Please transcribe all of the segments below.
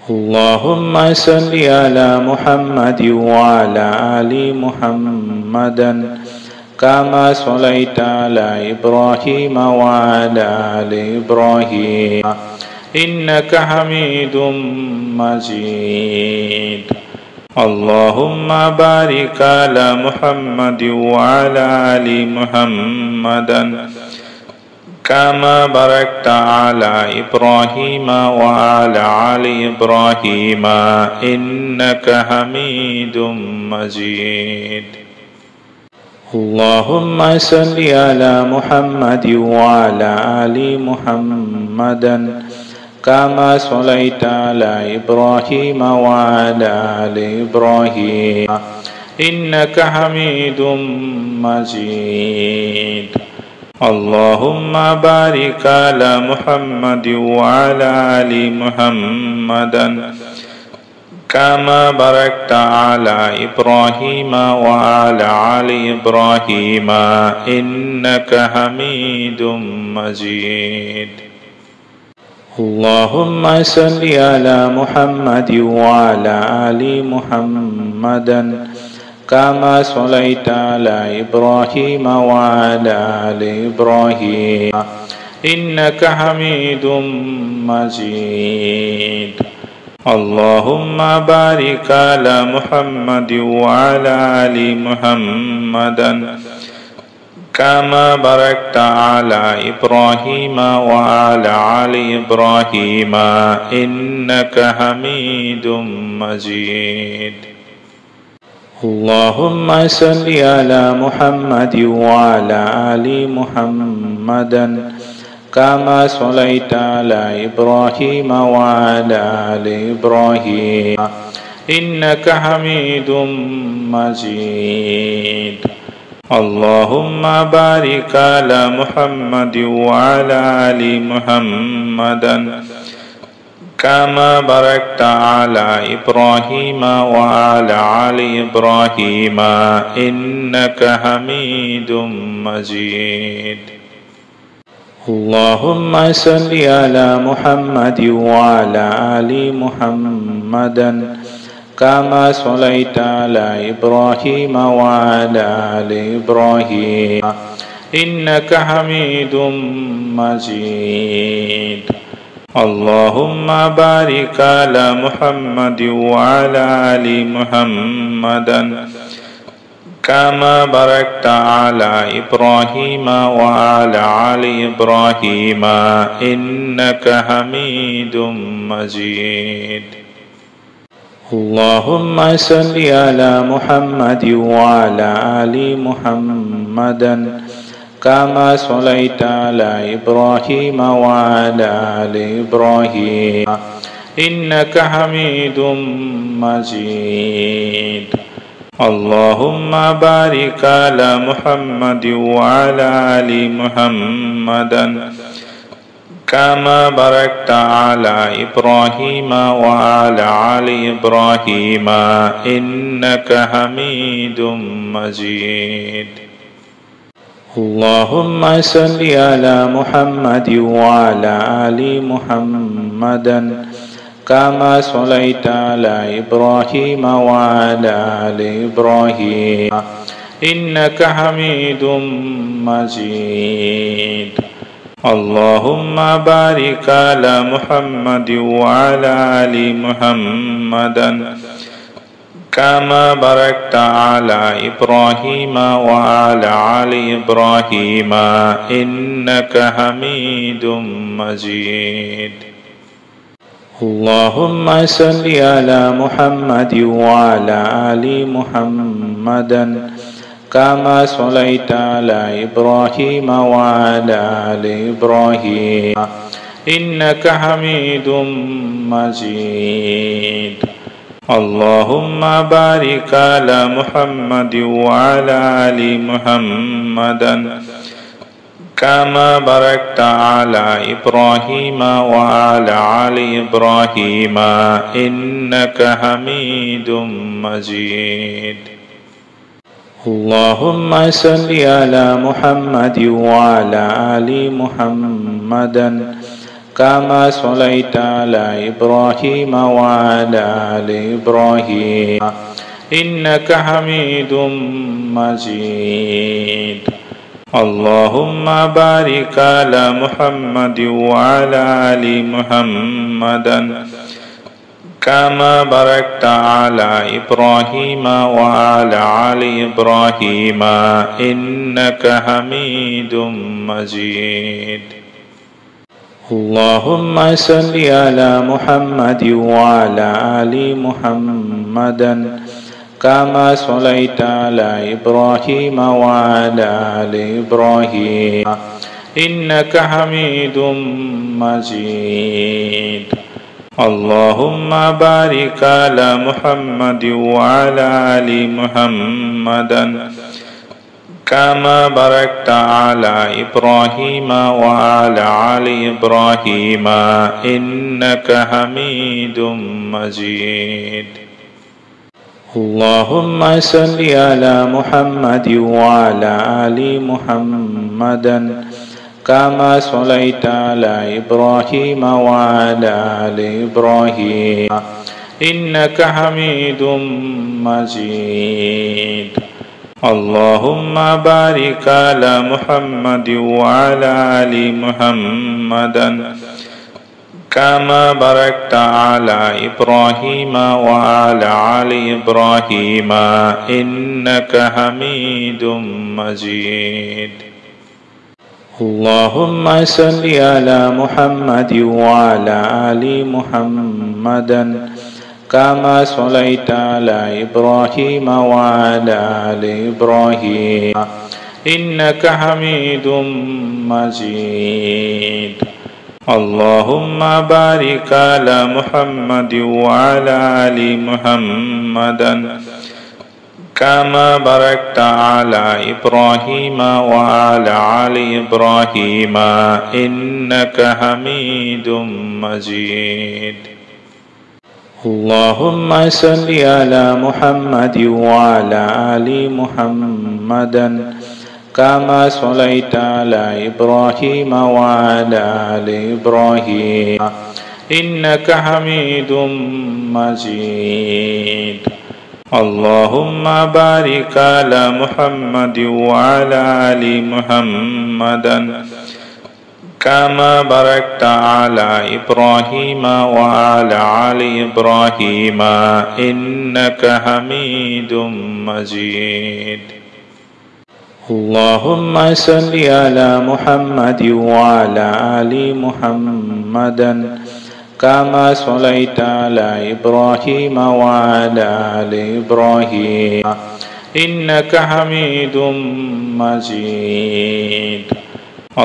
اللهم صل على محمد وعلى آل محمد كما صليت على إبراهيم وعلى آل إبراهيم إنك حميد مجيد. اللهم بارك على محمد وعلى آل محمد كما باركت على إبراهيم وعلى آل إبراهيم إنك حميد مجيد. اللهم صل على محمد وعلى آل محمد كما صليت على إبراهيم وعلى آل إبراهيم إنك حميد مجيد. اللهم بارك على محمد وعلى آل محمد كما باركت على إبراهيم وعلى آل إبراهيم إنك حميد مجيد. اللهم صل على محمد وعلى آل محمد كما صليت على إبراهيم وعلى آل إبراهيم إنك حميد مجيد. اللهم بارك على محمد وعلى آل محمد كما باركت على إبراهيم وعلى آل إبراهيم إنك حميد مجيد. اللهم صل على محمد وعلى آل محمد كما صليت على إبراهيم وعلى آل إبراهيم إنك حميد مجيد. اللهم بارك على محمد وعلى آل محمد كما باركت على إبراهيم وعلى آل إبراهيم إنك حميد مجيد. اللهم صل على محمد وعلى آل محمد كما صليت على إبراهيم وعلى آل إبراهيم إنك حميد مجيد. اللهم بارك على محمد وعلى آل محمد كما باركت على إبراهيم وعلى آل إبراهيم إنك حميد مجيد. اللهم صل على محمد وعلى آل محمد كما صليت على إبراهيم وعلى آل إبراهيم إنك حميد مجيد. اللهم بارك على محمد وعلى آل محمد كما باركت على إبراهيم وعلى آل إبراهيم إنك حميد مجيد. اللهم صل على محمد وعلى آل محمد كما صليت على إبراهيم وعلى آل إبراهيم إنك حميد مجيد. اللهم بارك على محمد وعلى آل محمد كما باركت على إبراهيم وعلى آل إبراهيم إنك حميد مجيد. اللهم صل على محمد وعلى آل محمد كما صليت على إبراهيم وعلى آل إبراهيم إنك حميد مجيد. اللهم بارك على محمد وعلى آل محمد كما باركت على إبراهيم وعلى آل إبراهيم إنك حميد مجيد. اللهم صل على محمد وعلى آل محمد كما صليت على إبراهيم وعلى آل إبراهيم إنك حميد مجيد. اللهم بارك على محمد وعلى آل محمد كما باركت على إبراهيم وعلى آل إبراهيم إنك حميد مجيد. اللهم صل على محمد وعلى آل محمد كما صليت على إبراهيم وعلى آل إبراهيم إنك حميد مجيد. اللهم بارك على محمد وعلى آل محمد كما باركت على إبراهيم وعلى آل إبراهيم إنك حميد مجيد. اللهم صل على محمد وعلى آل محمد كما صليت على إبراهيم وعلى آل إبراهيم إنك حميد مجيد. اللهم بارك على محمد وعلى آل محمد كما باركت على إبراهيم وعلى آل إبراهيم إنك حميد مجيد. اللهم صل على محمد وعلى آل محمد كما صليت على إبراهيم وعلى آل إبراهيم إنك حميد مجيد. اللهم بارك على محمد وعلى آل محمد كما باركت على إبراهيم وعلى آل إبراهيم إنك حميد مجيد. اللهم صل على محمد وعلى آل محمد كما صليت على إبراهيم وعلى آل إبراهيم إنك حميد مجيد. اللهم بارك على محمد وعلى آل محمد كما باركت على إبراهيم وعلى آل إبراهيم إنك حميد مجيد. اللهم صل على محمد وعلى آل محمد كما صليت على إبراهيم وعلى آل إبراهيم إنك حميد مجيد.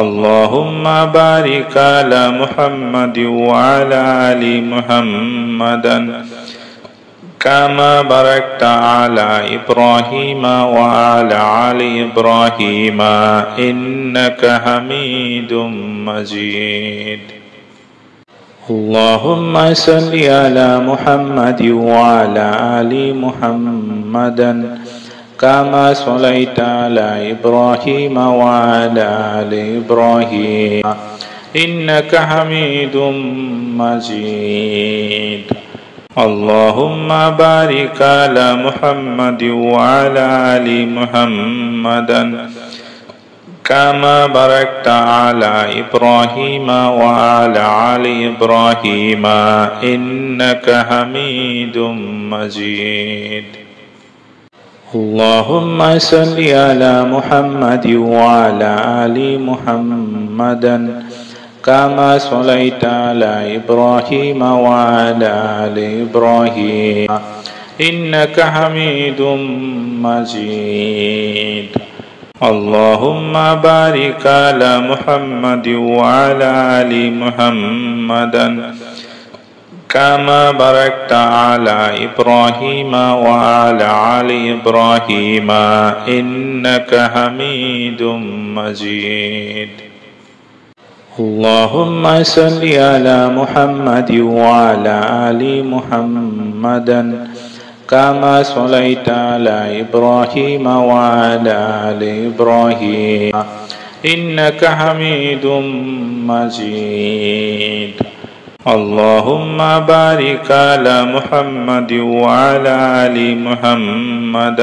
اللهم بارك على محمد وعلى آل محمد كما باركت على إبراهيم وعلى آل إبراهيم إنك حميد مجيد. اللهم صل على محمد وعلى آل محمد كما صليت على إبراهيم وعلى آل إبراهيم إنك حميد مجيد. اللهم بارك على محمد وعلى آل محمد كما باركت على إبراهيم وعلى آل إبراهيم إنك حميد مجيد. اللهم صل على محمد وعلى آل محمد كما صليت على إبراهيم وعلى آل إبراهيم إنك حميد مجيد. اللهم بارك على محمد وعلى آل محمد كما باركت على إبراهيم وعلى آل إبراهيم إنك حميد مجيد. اللهم صل على محمد وعلى آل محمد كما صليت على إبراهيم وعلى آل إبراهيم إنك حميد مجيد. اللهم بارك على محمد وعلى آل محمد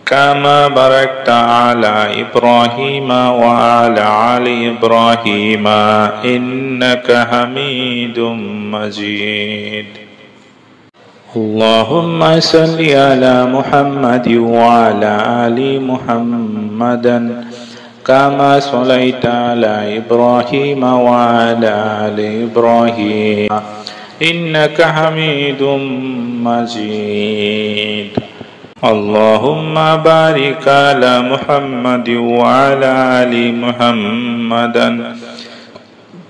كما باركت على إبراهيم وعلى آل إبراهيم إنك حميد مجيد. اللهم صل على محمد وعلى آل محمد كما صليت على إبراهيم وعلى آل إبراهيم إنك حميد مجيد. اللهم بارك على محمد وعلى آل محمد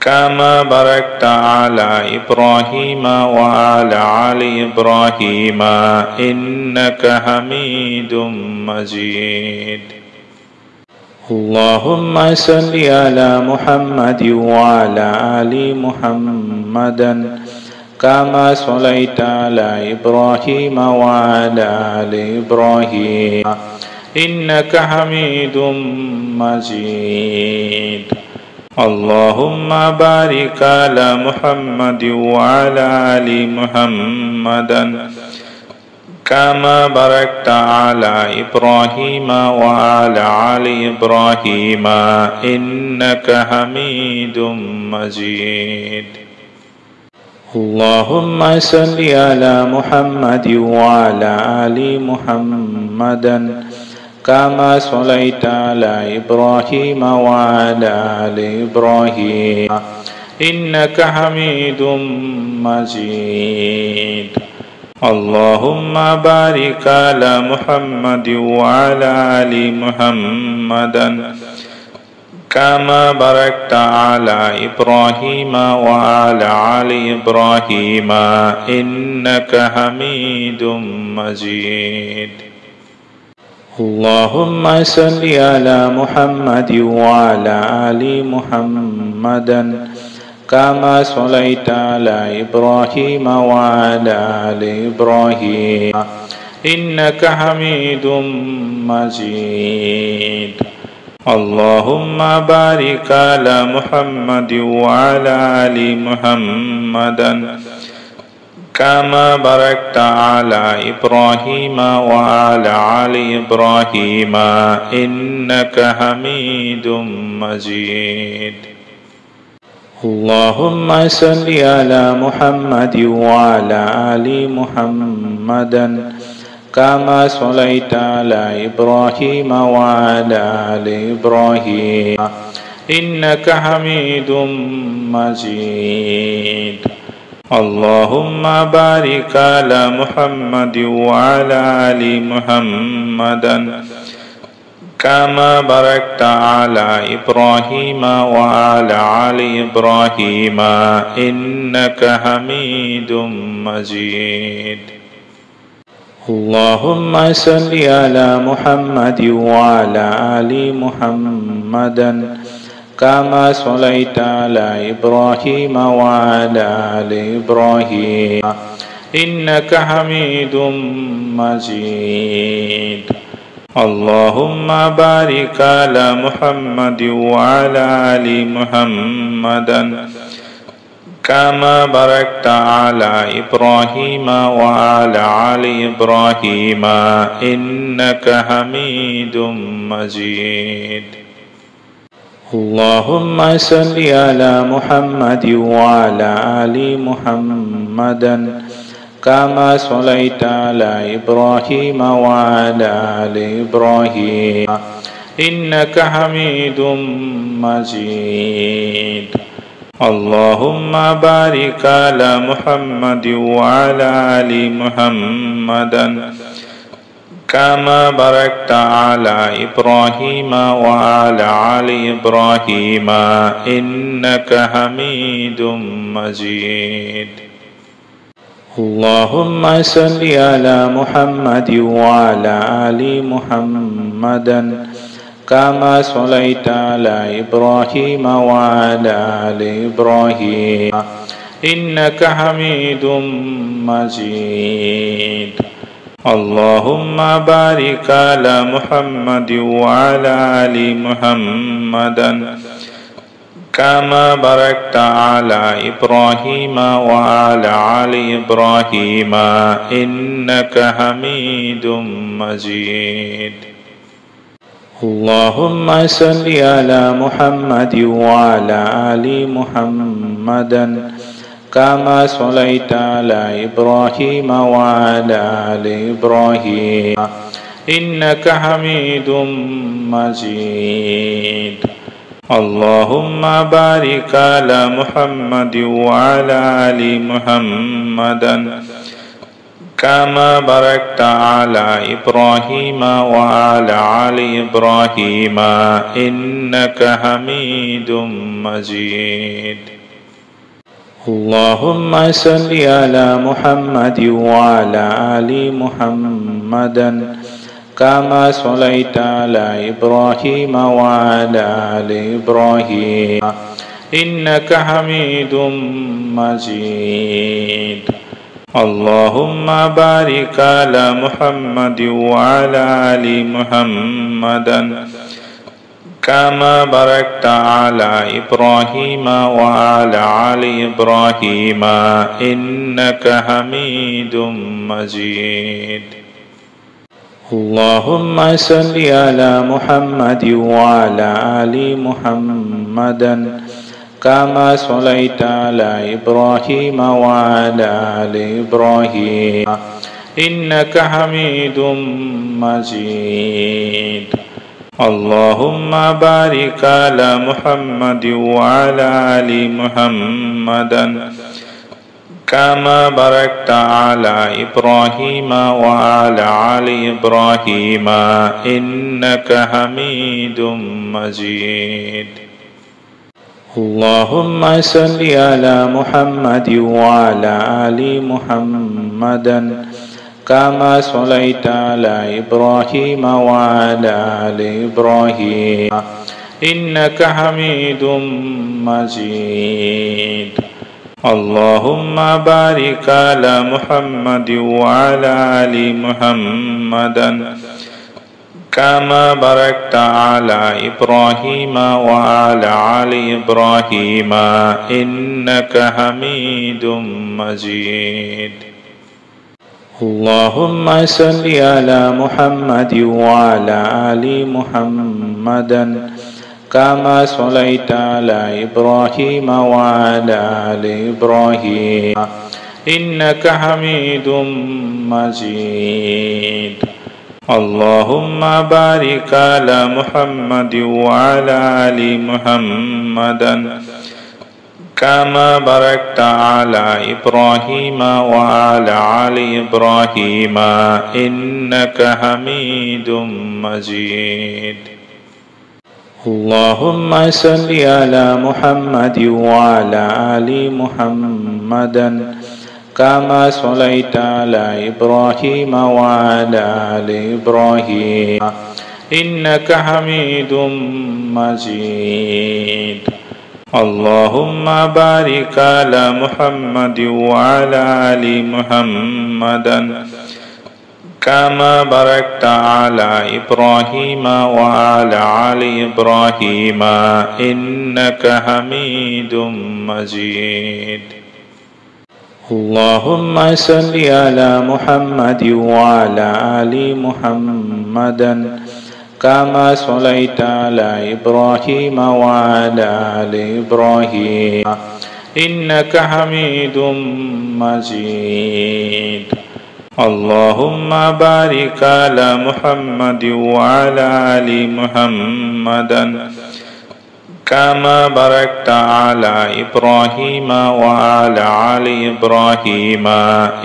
كما باركت على إبراهيم وعلى آل إبراهيم إنك حميد مجيد. اللهم صل على محمد وعلى آل محمد كما صليت على إبراهيم وعلى آل إبراهيم إنك حميد مجيد. اللهم بارك على محمد وعلى آل محمد كما باركت على إبراهيم وعلى آل إبراهيم إنك حميد مجيد. اللهم صل على محمد وعلى آل محمد كما صليت على إبراهيم وعلى آل إبراهيم إنك حميد مجيد. اللهم بارك على محمد وعلى آل محمد كما باركت على إبراهيم وعلى آل إبراهيم إنك حميد مجيد. اللهم صل على محمد وعلى آل محمد كما صليت على إبراهيم وعلى آل إبراهيم إنك حميد مجيد. اللهم بارك على محمد وعلى آل محمد كما باركت على إبراهيم وعلى آل إبراهيم إنك حميد مجيد. اللهم صل على محمد وعلى آل محمد كما صليت على إبراهيم وعلى آل إبراهيم إنك حميد مجيد. اللهم بارك على محمد وعلى آل محمد كما باركت على إبراهيم وعلى آل إبراهيم إنك حميد مجيد. اللهم صل على محمد وعلى آل محمد كما صليت على إبراهيم وعلى آل إبراهيم إنك حميد مجيد. اللهم بارك على محمد وعلى آل محمد كما باركت على إبراهيم وعلى آل إبراهيم إنك حميد مجيد. اللهم صل على محمد وعلى آل محمد كما صليت على إبراهيم وعلى آل إبراهيم إنك حميد مجيد. اللهم بارك على محمد وعلى آل محمد كما باركت على إبراهيم وعلى آل إبراهيم إنك حميد مجيد. اللهم صل على محمد وعلى آل محمد كما صليت على إبراهيم وعلى آل إبراهيم إنك حميد مجيد. اللهم بارك على محمد وعلى آل محمد كما باركت على إبراهيم وعلى آل إبراهيم إنك حميد مجيد اللهم صل على محمد وعلى آل محمد كما صليت على إبراهيم وعلى آل إبراهيم إنك حميد مجيد اللهم بارك على محمد وعلى آل محمد كما باركت على إبراهيم وعلى آل إبراهيم إنك حميد مجيد اللهم صل على محمد وعلى آل محمد كما صليت على إبراهيم وعلى آل إبراهيم إنك حميد مجيد اللهم بارك على محمد وعلى آل محمد كما باركت على إبراهيم وعلى آل إبراهيم إنك حميد مجيد اللهم صل على محمد وعلى آل محمد كما صليت على إبراهيم وعلى آل إبراهيم إنك حميد مجيد اللهم بارك على محمد وعلى آل محمد كما باركت على إبراهيم وعلى آل إبراهيم إنك حميد مجيد اللهم صل على محمد وعلى آل محمد كما صليت على إبراهيم وعلى آل إبراهيم إنك حميد مجيد اللهم بارك على محمد وعلى آل محمد كما باركت على إبراهيم وعلى آل إبراهيم إنك حميد مجيد اللهم صل على محمد وعلى آل محمد كما صليت على إبراهيم وعلى آل إبراهيم إنك حميد مجيد اللهم بارك على محمد وعلى آل محمد كما باركت على إبراهيم وعلى آل إبراهيم إنك حميد مجيد اللهم صل على محمد وعلى آل محمد كما صليت على إبراهيم وعلى آل إبراهيم إنك حميد مجيد اللهم بارك على محمد وعلى آل محمد كما باركت على إبراهيم وعلى آل إبراهيم إنك حميد مجيد اللهم صل على محمد وعلى آل محمد كما صليت على إبراهيم وعلى آل إبراهيم إنك حميد مجيد اللهم بارك على محمد وعلى آل محمد كما باركت على إبراهيم وعلى آل إبراهيم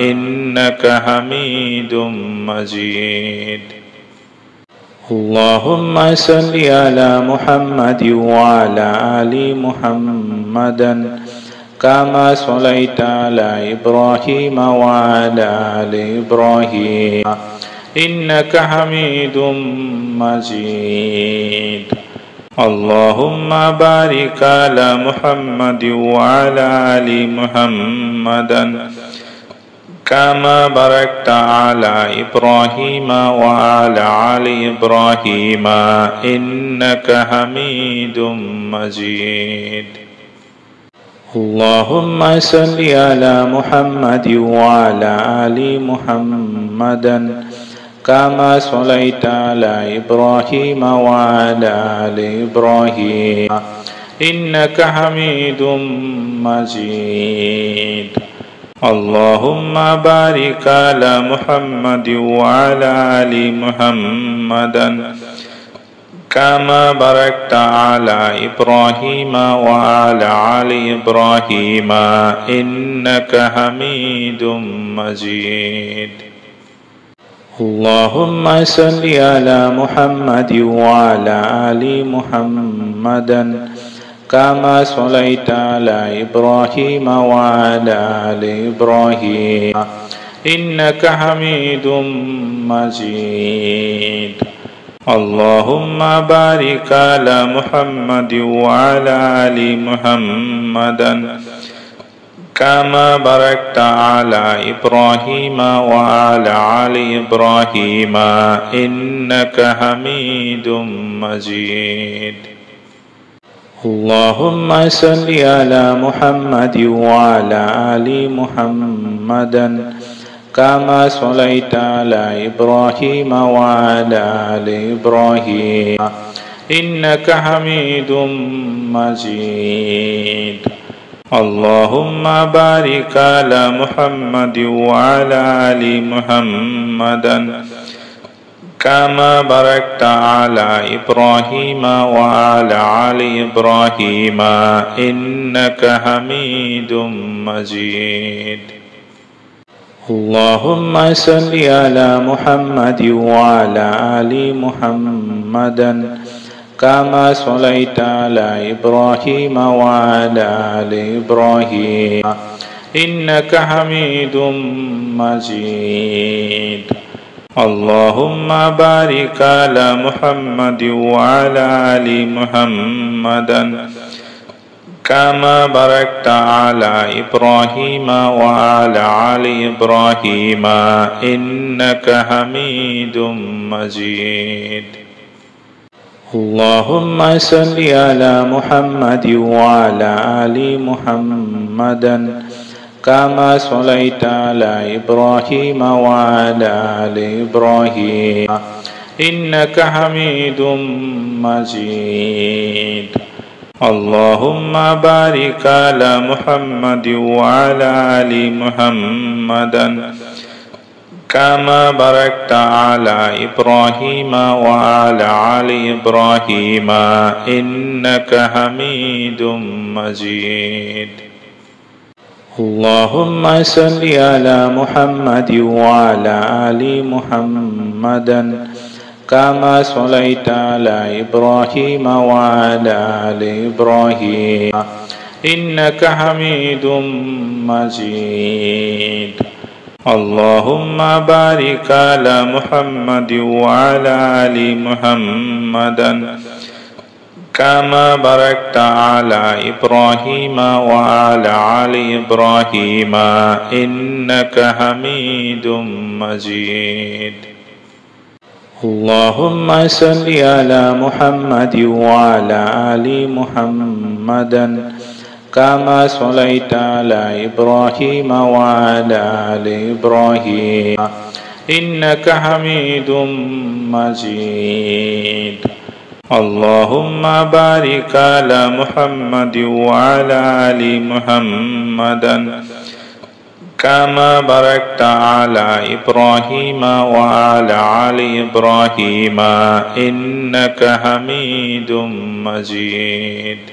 إنك حميد مجيد اللهم صل على محمد وعلى آل محمد كما صليت على إبراهيم وعلى آل إبراهيم إنك حميد مجيد اللهم بارك على محمد وعلى آل محمد كما باركت على إبراهيم وعلى آل إبراهيم إنك حميد مجيد. اللهم صل على محمد وعلى آل محمد كما صليت على إبراهيم وعلى آل إبراهيم إنك حميد مجيد. اللهم بارك على محمد وعلى آل محمد كما باركت على إبراهيم وعلى آل إبراهيم إنك حميد مجيد. اللهم صل على محمد وعلى آل محمد كما صليت على إبراهيم وعلى آل إبراهيم إنك حميد مجيد. اللهم بارك على محمد وعلى آل محمد كما باركت على إبراهيم وعلى آل إبراهيم إنك حميد مجيد. اللهم صل على محمد وعلى آل محمد كما صليت على إبراهيم وعلى آل إبراهيم إنك حميد مجيد. اللهم بارك على محمد وعلى آل محمد كما باركت على إبراهيم وعلى آل إبراهيم إنك حميد مجيد. اللهم صل على محمد وعلى آل محمد كما صليت على إبراهيم وعلى آل إبراهيم إنك حميد مجيد. اللهم بارك على محمد وعلى آل محمد كما باركت على إبراهيم وعلى آل إبراهيم إنك حميد مجيد. اللهم صل على محمد وعلى آل محمد كما صليت على إبراهيم وعلى آل إبراهيم إنك حميد مجيد. اللهم بارك على محمد وعلى آل محمد كما باركت على إبراهيم وعلى آل إبراهيم إنك حميد مجيد. اللهم صل على محمد وعلى آل محمد كما صليت على إبراهيم وعلى آل إبراهيم إنك حميد مجيد. اللهم بارك على محمد وعلى آل محمد كما باركت على إبراهيم وعلى آل إبراهيم إنك حميد مجيد. اللهم صل على محمد وعلى آل محمد كما صليت على إبراهيم وعلى آل إبراهيم إنك حميد مجيد. اللهم بارك على محمد وعلى آل محمد كما باركت على إبراهيم وعلى آل إبراهيم إنك حميد مجيد.